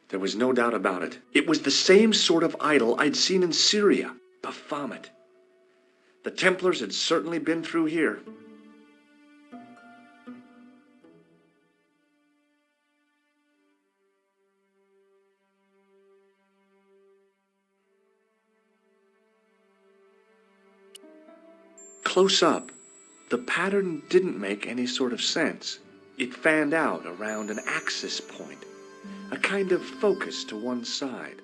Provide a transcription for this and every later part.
There was no doubt about it. It was the same sort of idol I'd seen in Syria, Baphomet. The Templars had certainly been through here. Close up, the pattern didn't make any sort of sense. It fanned out around an axis point, a kind of focus to one side.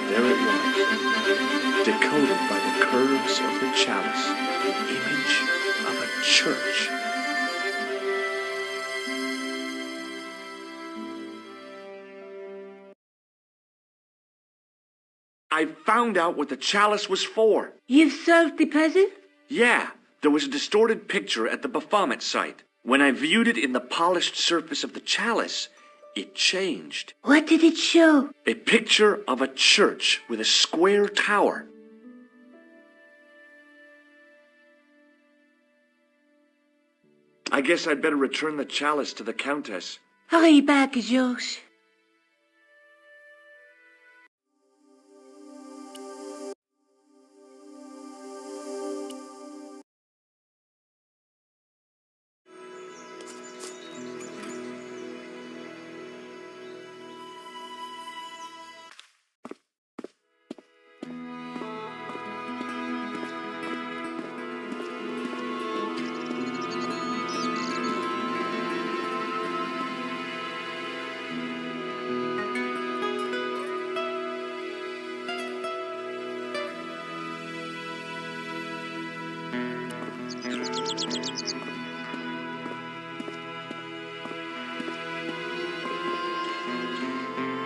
There it was, decoded by the curves of the chalice, the image of a church. I found out what the chalice was for. You've solved the puzzle? Yeah, there was a distorted picture at the Baphomet site. When I viewed it in the polished surface of the chalice, it changed. What did it show? A picture of a church with a square tower. I guess I'd better return the chalice to the Countess. Hurry back, George.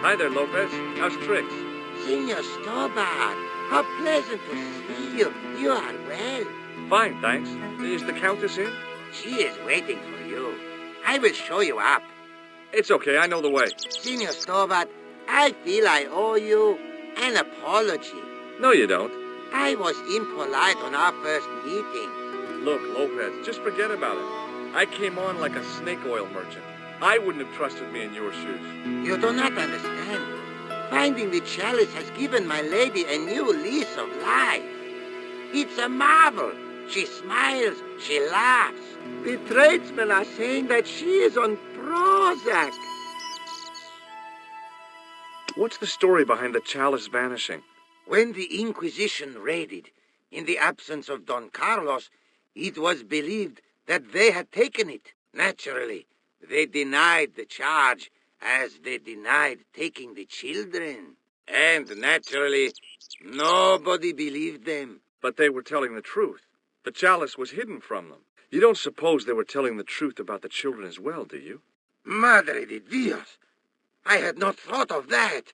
Hi there, Lopez. How's tricks? Senor Stobbart, how pleasant to see you. You are well. Fine, thanks. Is the Countess in? She is waiting for you. I will show you up. It's okay, I know the way. Senor Stobbart, I feel I owe you an apology. No, you don't. I was impolite on our first meeting. Look, Lopez, just forget about it. I came on like a snake oil merchant. I wouldn't have trusted me in your shoes. You do not understand. Finding the chalice has given my lady a new lease of life. It's a marvel. She smiles, she laughs. The tradesmen are saying that she is on Prozac. What's the story behind the chalice vanishing? When the Inquisition raided, in the absence of Don Carlos, it was believed that they had taken it. Naturally, they denied the charge as they denied taking the children. And naturally, nobody believed them. But they were telling the truth. The chalice was hidden from them. You don't suppose they were telling the truth about the children as well, do you? Madre de Dios! I had not thought of that.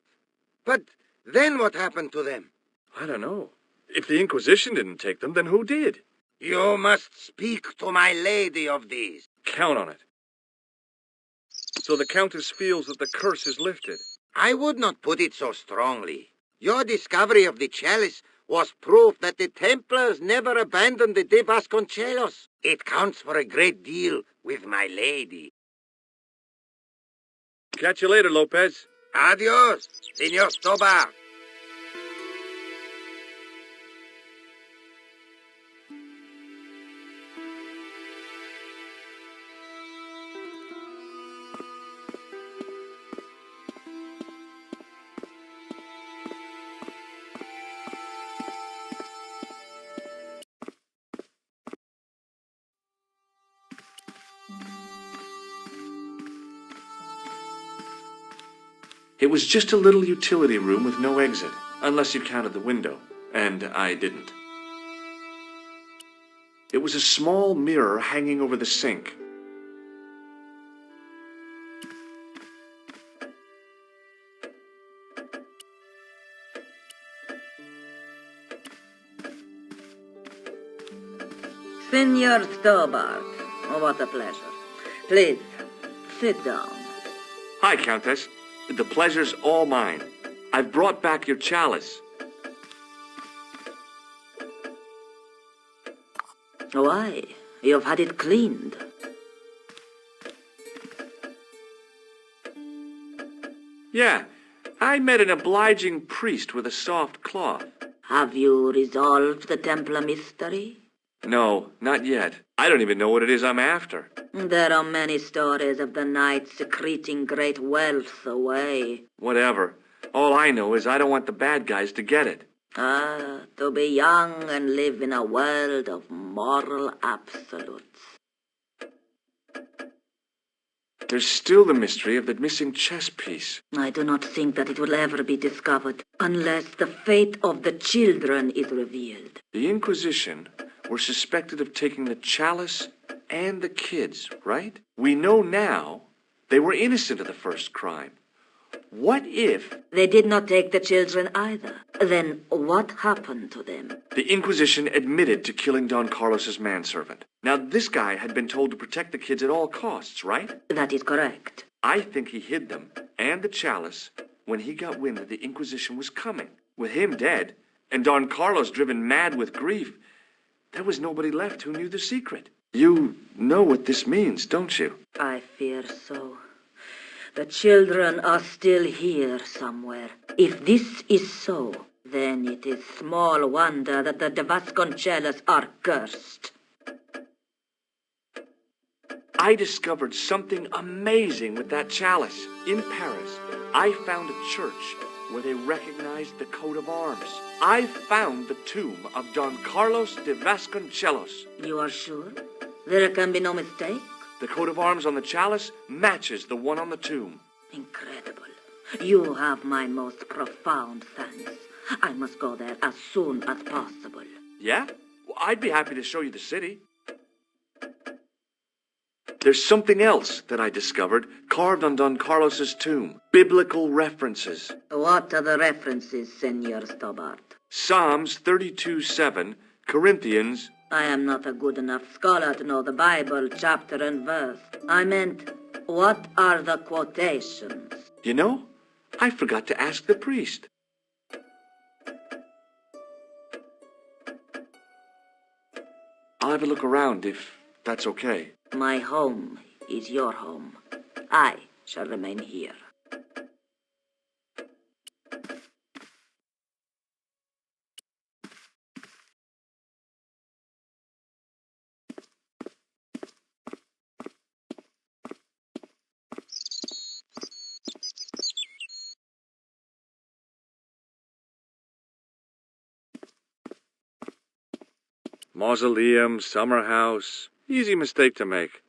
But then what happened to them? I don't know. If the Inquisition didn't take them, then who did? You must speak to my lady of these. Count on it. So the Countess feels that the curse is lifted. I would not put it so strongly. Your discovery of the chalice was proof that the Templars never abandoned the de Vasconcelos. It counts for a great deal with my lady. Catch you later, Lopez. Adios, Senor Stobbart. It was just a little utility room with no exit, unless you counted the window, and I didn't. It was a small mirror hanging over the sink. Senor Stobbart, what a pleasure. Please, sit down. Hi, Countess. The pleasure's all mine. I've brought back your chalice. Why? You've had it cleaned. Yeah, I met an obliging priest with a soft cloth. Have you resolved the Templar mystery? No, not yet. I don't even know what it is I'm after. There are many stories of the knights secreting great wealth away. Whatever. All I know is I don't want the bad guys to get it. Ah, to be young and live in a world of moral absolutes. There's still the mystery of the missing chess piece. I do not think that it will ever be discovered unless the fate of the children is revealed. The Inquisition were suspected of taking the chalice and the kids, right? We know now they were innocent of the first crime. What if They did not take the children either? Then what happened to them? the Inquisition admitted to killing Don Carlos's manservant? Now, this guy had been told to protect the kids at all costs, right? That is correct. I think he hid them and the chalice when he got wind that the Inquisition was coming. With him dead and Don Carlos driven mad with grief, there was nobody left who knew the secret. You know what this means, don't you? I fear so. The children are still here somewhere. If this is so, then it is small wonder that the de Vasconcellos are cursed. I discovered something amazing with that chalice. In Paris, I found a church where they recognized the coat of arms. I found the tomb of Don Carlos de Vasconcellos. You are sure? There can be no mistake? The coat of arms on the chalice matches the one on the tomb. Incredible. You have my most profound thanks. I must go there as soon as possible. Yeah? Well, I'd be happy to show you the city. There's something else that I discovered carved on Don Carlos's tomb. Biblical references. What are the references, Senor Stobbart? Psalms 32:7, Corinthians. I am not a good enough scholar to know the Bible chapter and verse. I meant, what are the quotations? You know, I forgot to ask the priest. I'll have a look around if that's okay. My home is your home. I shall remain here. Mausoleum, summer house. Easy mistake to make.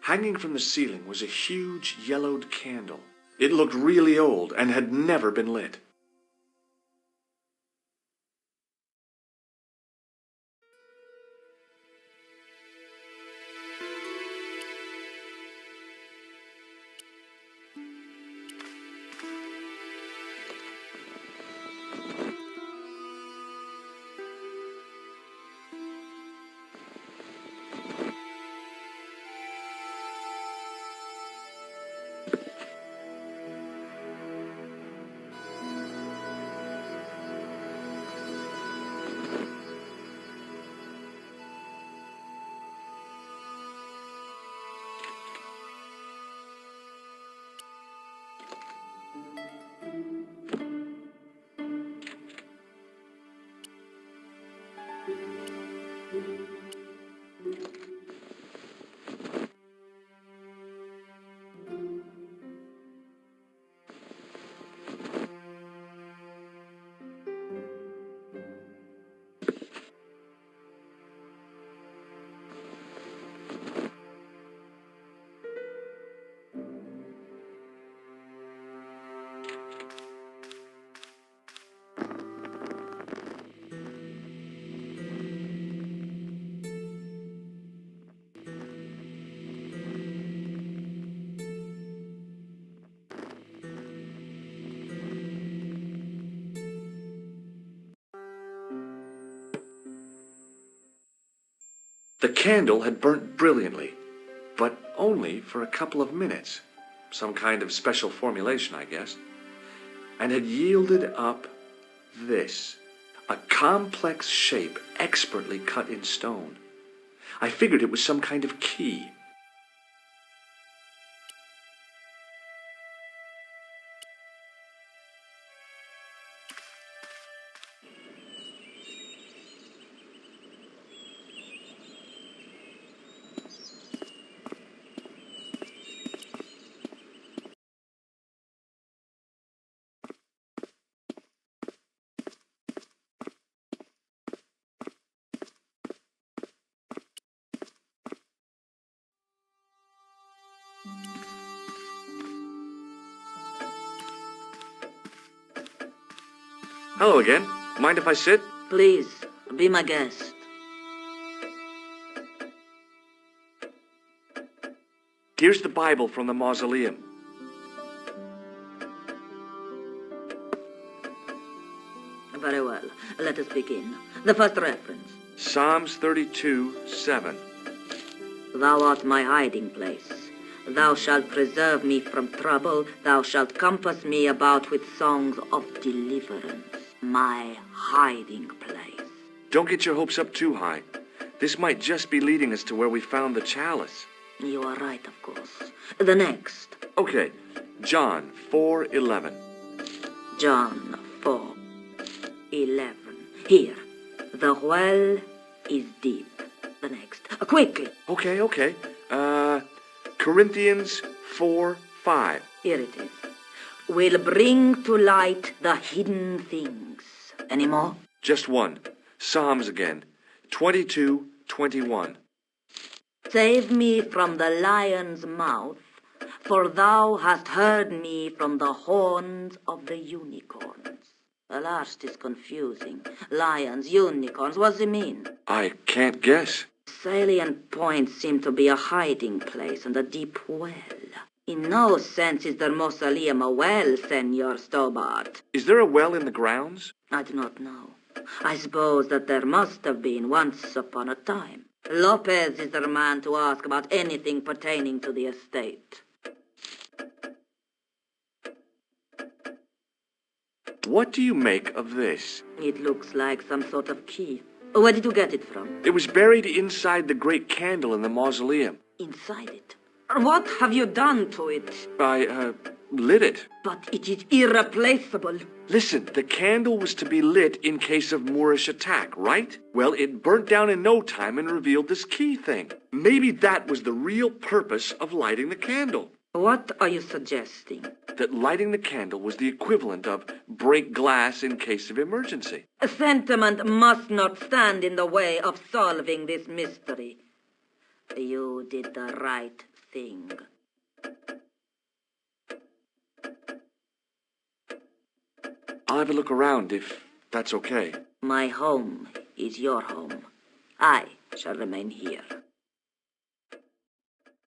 Hanging from the ceiling was a huge yellowed candle. It looked really old and had never been lit. The candle had burnt brilliantly, but only for a couple of minutes. Some kind of special formulation, I guess. And had yielded up this. A complex shape expertly cut in stone. I figured it was some kind of key. Hello again. Mind if I sit? Please, be my guest. Here's the Bible from the mausoleum. Very well. Let us begin. The first reference. Psalms 32:7. Thou art my hiding place. Thou shalt preserve me from trouble. Thou shalt compass me about with songs of deliverance. My hiding place. Don't get your hopes up too high. This might just be leading us to where we found the chalice. You are right, of course. The next. Okay, John 4:11. John 4:11. Here. The well is deep. The next. Quickly. Okay. Corinthians 4:5. Here it is. Will bring to light the hidden things. Any more? Just one. Psalms again. 22:21. Save me from the lion's mouth, for thou hast heard me from the horns of the unicorns. The last is confusing. Lions, unicorns, what does it mean? I can't guess. Salient points seem to be a hiding place and a deep well. In no sense is the mausoleum a well, Senor Stobbart. Is there a well in the grounds? I do not know. I suppose that there must have been once upon a time. Lopez is the man to ask about anything pertaining to the estate. What do you make of this? It looks like some sort of key. Where did you get it from? It was buried inside the great candle in the mausoleum. Inside it. What have you done to it? I, lit it. But it is irreplaceable. Listen, the candle was to be lit in case of Moorish attack, right? Well, it burnt down in no time and revealed this key thing. Maybe that was the real purpose of lighting the candle. What are you suggesting? That lighting the candle was the equivalent of break glass in case of emergency. Sentiment must not stand in the way of solving this mystery. You did the right thing. I'll have a look around if that's okay. My home is your home. I shall remain here.